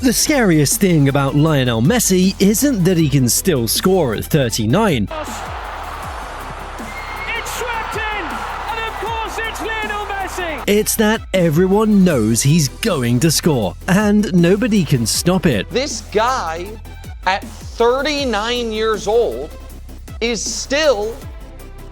The scariest thing about Lionel Messi isn't that he can still score at 39. It's swept in, and of course it's Lionel Messi! It's that everyone knows he's going to score, and nobody can stop it. This guy, at 39 years old, is still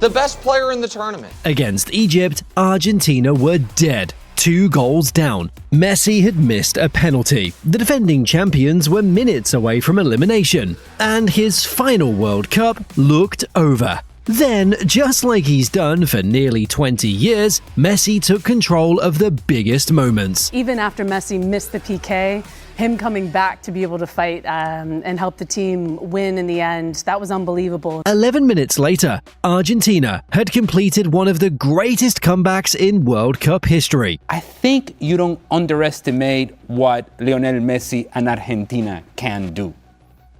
the best player in the tournament. Against Egypt, Argentina were dead. 2 goals down. Messi had missed a penalty. The defending champions were minutes away from elimination, and his final World Cup looked over. Then, just like he's done for nearly 20 years, Messi took control of the biggest moments. Even after Messi missed the PK, him coming back to be able to fight and help the team win in the end, that was unbelievable. 11 minutes later, Argentina had completed one of the greatest comebacks in World Cup history. I think you don't underestimate what Lionel Messi and Argentina can do,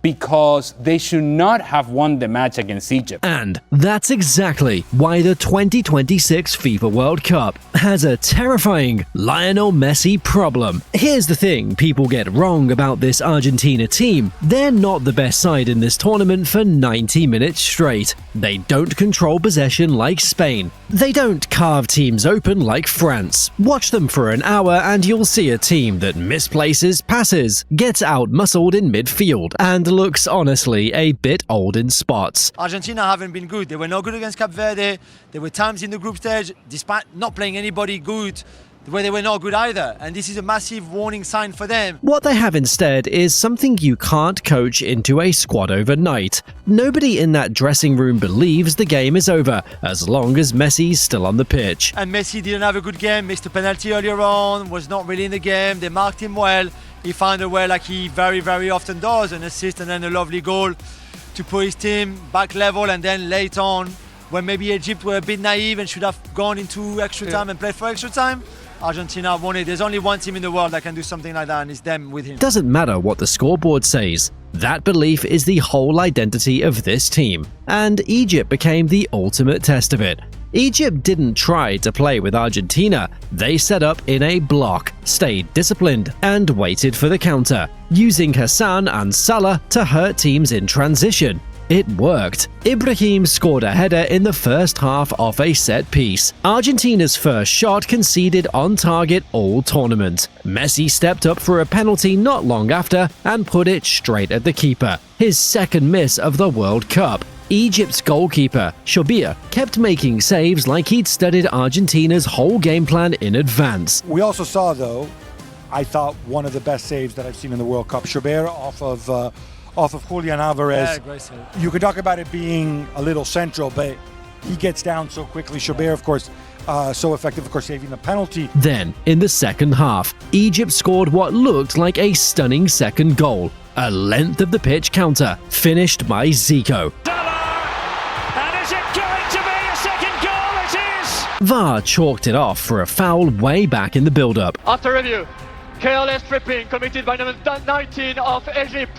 because they should not have won the match against Egypt. And that's exactly why the 2026 FIFA World Cup has a terrifying Lionel Messi problem. Here's the thing people get wrong about this Argentina team. They're not the best side in this tournament for 90 minutes straight. They don't control possession like Spain. They don't carve teams open like France. Watch them for an hour and you'll see a team that misplaces passes, gets out-muscled in midfield, and looks honestly a bit old in spots. Argentina haven't been good. They were not good against Cape Verde. There were times in the group stage, despite not playing anybody good, where they were not good either. And this is a massive warning sign for them. What they have instead is something you can't coach into a squad overnight. Nobody in that dressing room believes the game is over, as long as Messi's still on the pitch. And Messi didn't have a good game, missed a penalty earlier on, was not really in the game. They marked him well. He found a way, like he very, very often does, an assist and then a lovely goal to put his team back level. And then late on, when maybe Egypt were a bit naive and should have gone into extra time and played for extra time, Argentina won it. There's only one team in the world that can do something like that, and it's them with him. Doesn't matter what the scoreboard says. That belief is the whole identity of this team, and Egypt became the ultimate test of it. Egypt didn't try to play with Argentina. They set up in a block, stayed disciplined, and waited for the counter, using Hassan and Salah to hurt teams in transition. It worked. Ibrahim scored a header in the first half off a set piece. Argentina's first shot conceded on target all tournament. Messi stepped up for a penalty not long after and put it straight at the keeper, his second miss of the World Cup. Egypt's goalkeeper, Shobir, kept making saves like he'd studied Argentina's whole game plan in advance. We also saw, though, I thought one of the best saves that I've seen in the World Cup. Shobir off of Julian Alvarez. Yeah, great save. You could talk about it being a little central, but he gets down so quickly. Shobir, of course, so effective, of course, saving the penalty. Then, in the second half, Egypt scored what looked like a stunning second goal. A length of the pitch counter, finished by Zekiel. VAR chalked it off for a foul way back in the build-up. After review, careless tripping committed by number 19 of Egypt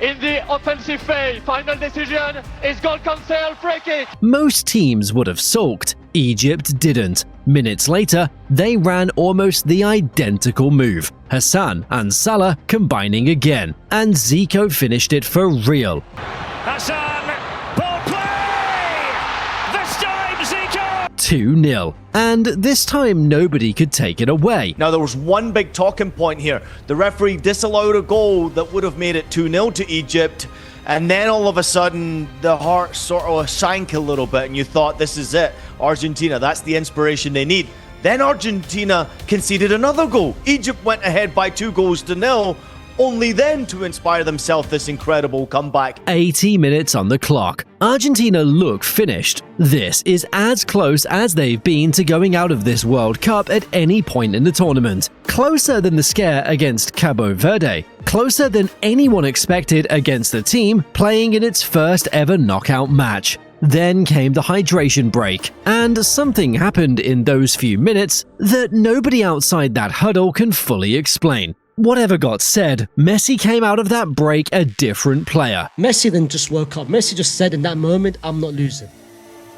in the offensive phase. Final decision is goal cancel, free kick. Most teams would have sulked. Egypt didn't. Minutes later, they ran almost the identical move. Hassan and Salah combining again, and Zico finished it for real. Hassan, ball play! This time Zekiel! 2-0. And this time nobody could take it away. Now there was one big talking point here. The referee disallowed a goal that would have made it 2-0 to Egypt, and then all of a sudden the heart sort of sank a little bit and you thought, this is it. Argentina, that's the inspiration they need. Then Argentina conceded another goal. Egypt went ahead by 2-0, only then to inspire themselves this incredible comeback. 80 minutes on the clock. Argentina look finished. This is as close as they've been to going out of this World Cup at any point in the tournament. Closer than the scare against Cabo Verde. Closer than anyone expected against the team playing in its first ever knockout match. Then came the hydration break, and something happened in those few minutes that nobody outside that huddle can fully explain. Whatever got said, Messi came out of that break a different player. Messi then just woke up. Messi just said in that moment, I'm not losing.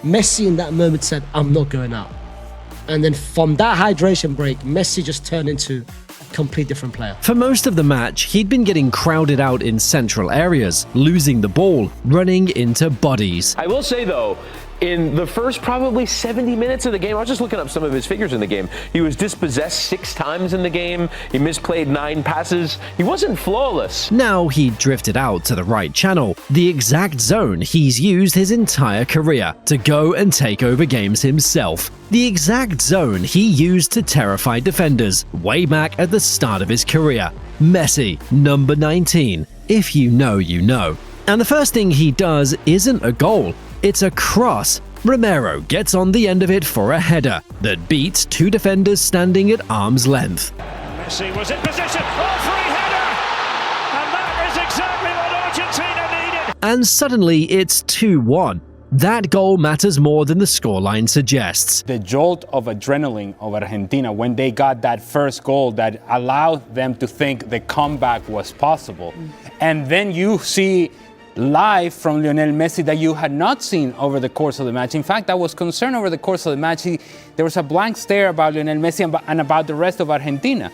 Messi in that moment said, I'm not going out. And then from that hydration break, Messi just turned into a complete different player. For most of the match, he'd been getting crowded out in central areas, losing the ball, running into bodies. I will say though, in the first probably 70 minutes of the game, I was just looking up some of his figures in the game. He was dispossessed 6 times in the game. He misplayed 9 passes. He wasn't flawless. Now he drifted out to the right channel, the exact zone he's used his entire career to go and take over games himself. The exact zone he used to terrify defenders way back at the start of his career. Messi, number 19. If you know, you know. And the first thing he does isn't a goal. It's a cross. Romero gets on the end of it for a header that beats 2 defenders standing at arm's length. Messi was in position, free header, and that is exactly what Argentina needed. And suddenly it's 2-1. That goal matters more than the scoreline suggests. The jolt of adrenaline of Argentina when they got that first goal that allowed them to think the comeback was possible. And then you see live from Lionel Messi that you had not seen over the course of the match. In fact, I was concerned over the course of the match. There was a blank stare about Lionel Messi and about the rest of Argentina.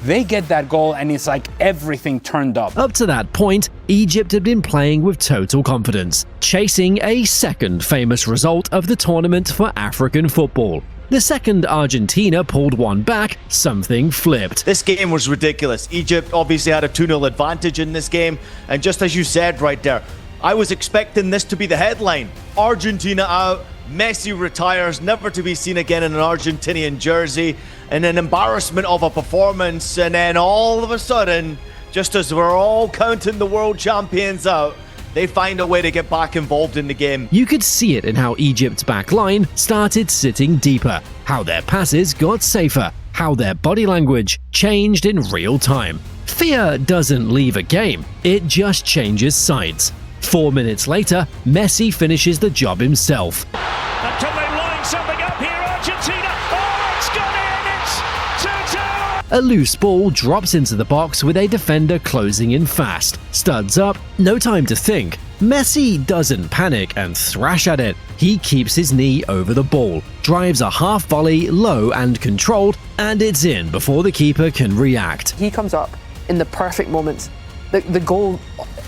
They get that goal and it's like everything turned up. Up to that point, Egypt had been playing with total confidence, chasing a second famous result of the tournament for African football. The second Argentina pulled one back, something flipped. This game was ridiculous. Egypt obviously had a 2-0 advantage in this game, and just as you said right there, I was expecting this to be the headline. Argentina out, Messi retires, never to be seen again in an Argentinian jersey, and an embarrassment of a performance, and then all of a sudden, just as we're all counting the world champions out, they find a way to get back involved in the game. You could see it in how Egypt's back line started sitting deeper, how their passes got safer, how their body language changed in real time. Fear doesn't leave a game, it just changes sides. 4 minutes later, Messi finishes the job himself. And can they line something up here, Argentina? Oh, it's gone in! It's 2-2! A loose ball drops into the box with a defender closing in fast. Studs up, no time to think. Messi doesn't panic and thrash at it. He keeps his knee over the ball, drives a half volley low and controlled, and it's in before the keeper can react. He comes up in the perfect moments. The goal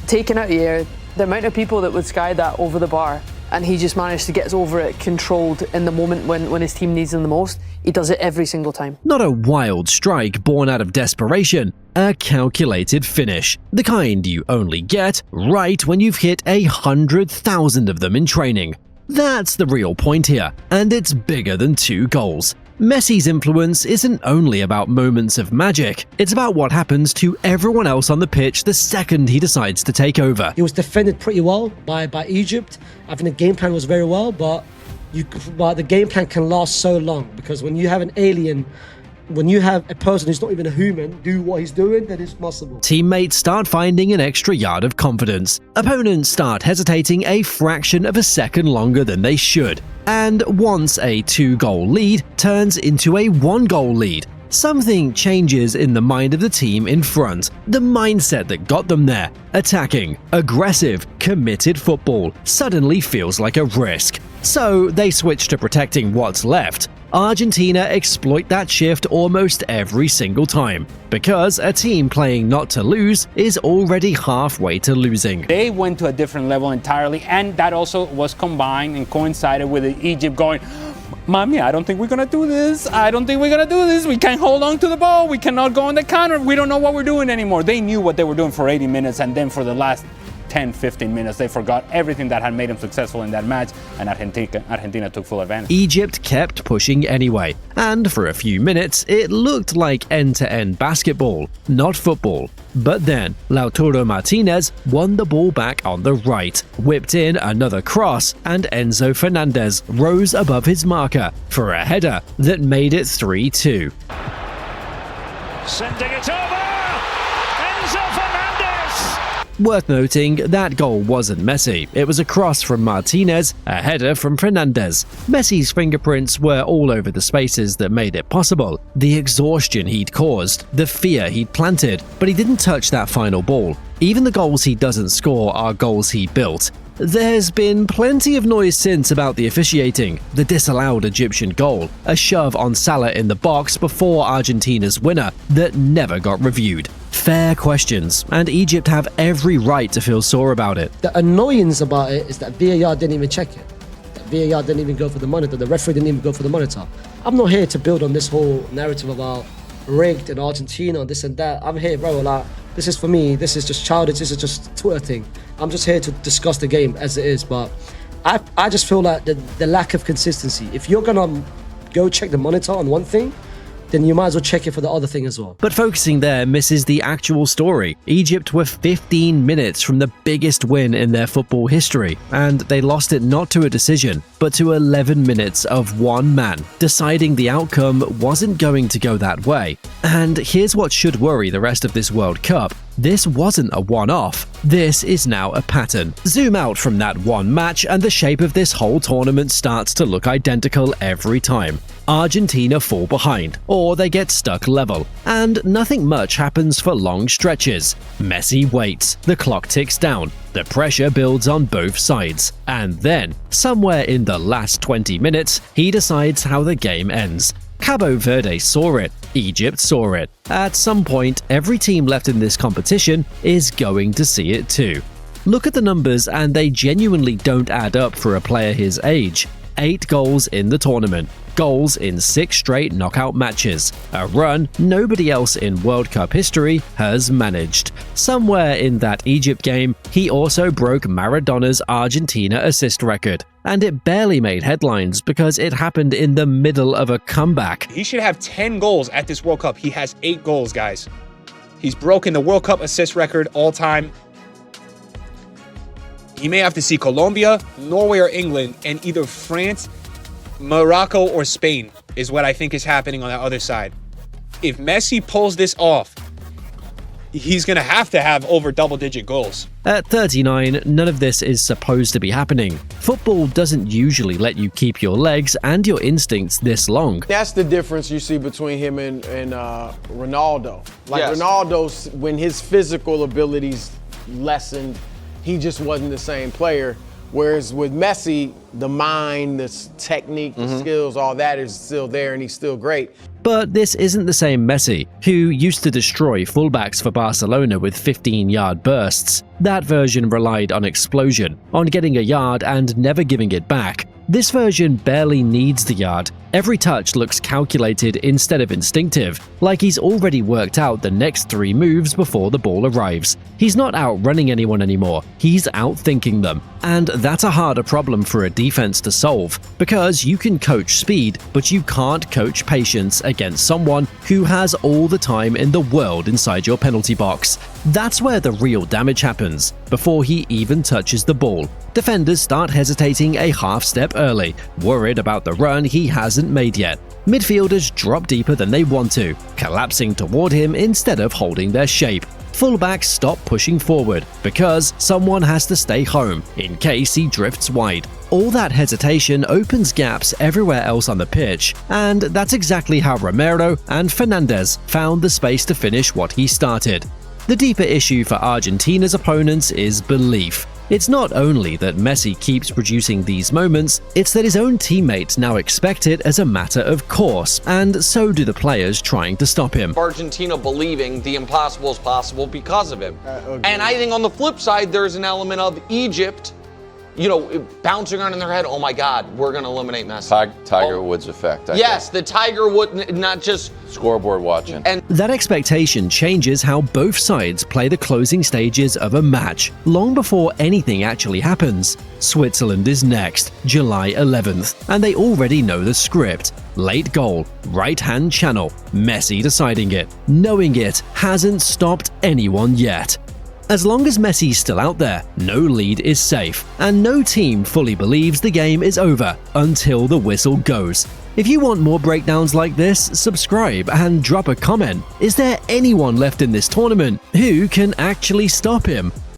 taken out of the air, the amount of people that would sky that over the bar, and he just managed to get over it controlled in the moment when his team needs him the most. He does it every single time. Not a wild strike born out of desperation, a calculated finish. The kind you only get right when you've hit 100,000 of them in training. That's the real point here, and it's bigger than 2 goals. Messi's influence isn't only about moments of magic, it's about what happens to everyone else on the pitch the second he decides to take over. He was defended pretty well by Egypt. I think the game plan was very well, but the game plan can last so long, because when you have an alien, when you have a person who's not even a human do what he's doing, then it's possible. Teammates start finding an extra yard of confidence. Opponents start hesitating a fraction of a second longer than they should. And once a 2-goal lead turns into a 1-goal lead, something changes in the mind of the team in front. The mindset that got them there, attacking, aggressive, committed football, suddenly feels like a risk. So they switch to protecting what's left. Argentina exploit that shift almost every single time, because a team playing not to lose is already halfway to losing. They went to a different level entirely, and that also was combined and coincided with Egypt going, Mommy, I don't think we're gonna do this. I don't think we're gonna do this. We can't hold on to the ball. We cannot go on the counter. We don't know what we're doing anymore. They knew what they were doing for 80 minutes, and then for the last 10-15 minutes, they forgot everything that had made them successful in that match, and Argentina took full advantage. Egypt kept pushing anyway, and for a few minutes, it looked like end-to-end basketball, not football. But then, Lautaro Martinez won the ball back on the right, whipped in another cross, and Enzo Fernandez rose above his marker for a header that made it 3-2. Sending it over! Enzo Fernandez! Worth noting, that goal wasn't Messi. It was a cross from Martinez, a header from Fernandez. Messi's fingerprints were all over the spaces that made it possible. The exhaustion he'd caused, the fear he'd planted, but he didn't touch that final ball. Even the goals he doesn't score are goals he built. There's been plenty of noise since about the officiating, the disallowed Egyptian goal, a shove on Salah in the box before Argentina's winner that never got reviewed. Fair questions, and Egypt have every right to feel sore about it. The annoyance about it is that VAR didn't even check it. That VAR didn't even go for the monitor. The referee didn't even go for the monitor. I'm not here to build on this whole narrative about rigged in Argentina, this and that. I'm here, bro, like, this is for me, this is just childish, this is just Twitter thing. I'm just here to discuss the game as it is, but I just feel like the lack of consistency. If you're gonna go check the monitor on one thing, then you might as well check it for the other thing as well. But focusing there misses the actual story. Egypt were 15 minutes from the biggest win in their football history, and they lost it not to a decision, but to 11 minutes of one man, deciding the outcome wasn't going to go that way. And here's what should worry the rest of this World Cup. This wasn't a one-off. This is now a pattern. Zoom out from that one match and the shape of this whole tournament starts to look identical every time. Argentina fall behind, or they get stuck level, and nothing much happens for long stretches. Messi waits, the clock ticks down, the pressure builds on both sides, and then, somewhere in the last 20 minutes, he decides how the game ends. Cabo Verde saw it, Egypt saw it. At some point, every team left in this competition is going to see it too. Look at the numbers and they genuinely don't add up for a player his age. 8 goals in the tournament, goals in 6 straight knockout matches, a run nobody else in World Cup history has managed. Somewhere in that Egypt game, he also broke Maradona's Argentina assist record, and it barely made headlines because it happened in the middle of a comeback. He should have 10 goals at this World Cup. He has 8 goals, guys. He's broken the World Cup assist record all time. He may have to see Colombia, Norway, or England, and either France, Morocco, or Spain is what I think is happening on the other side. If Messi pulls this off, he's going to have over double-digit goals. At 39, none of this is supposed to be happening. Football doesn't usually let you keep your legs and your instincts this long. That's the difference you see between him and Ronaldo. Like, yes. Ronaldo, when his physical abilities lessened, he just wasn't the same player. Whereas with Messi, the mind, the technique, the skills, all that is still there and he's still great. But this isn't the same Messi, who used to destroy fullbacks for Barcelona with 15-yard bursts. That version relied on explosion, on getting a yard and never giving it back. This version barely needs the yard. Every touch looks calculated instead of instinctive, like he's already worked out the next 3 moves before the ball arrives. He's not outrunning anyone anymore, he's outthinking them. And that's a harder problem for a defense to solve, because you can coach speed, but you can't coach patience against someone who has all the time in the world inside your penalty box. That's where the real damage happens, before he even touches the ball. Defenders start hesitating a half step early, worried about the run he hasn't made yet. Midfielders drop deeper than they want to, collapsing toward him instead of holding their shape. Fullbacks stop pushing forward because someone has to stay home in case he drifts wide. All that hesitation opens gaps everywhere else on the pitch, and that's exactly how Romero and Fernandes found the space to finish what he started. The deeper issue for Argentina's opponents is belief. It's not only that Messi keeps producing these moments, it's that his own teammates now expect it as a matter of course, and so do the players trying to stop him. Argentina believing the impossible is possible because of him. And I think on the flip side, there's an element of Egypt, bouncing around in their head, oh my God, we're going to eliminate Messi. Tiger Woods effect. Yes, the Tiger Wood, not just scoreboard watching. And that expectation changes how both sides play the closing stages of a match, long before anything actually happens. Switzerland is next, July 11th, and they already know the script. Late goal, right-hand channel, Messi deciding it. Knowing it hasn't stopped anyone yet. As long as Messi's still out there, no lead is safe, and no team fully believes the game is over until the whistle goes. If you want more breakdowns like this, subscribe and drop a comment. Is there anyone left in this tournament who can actually stop him?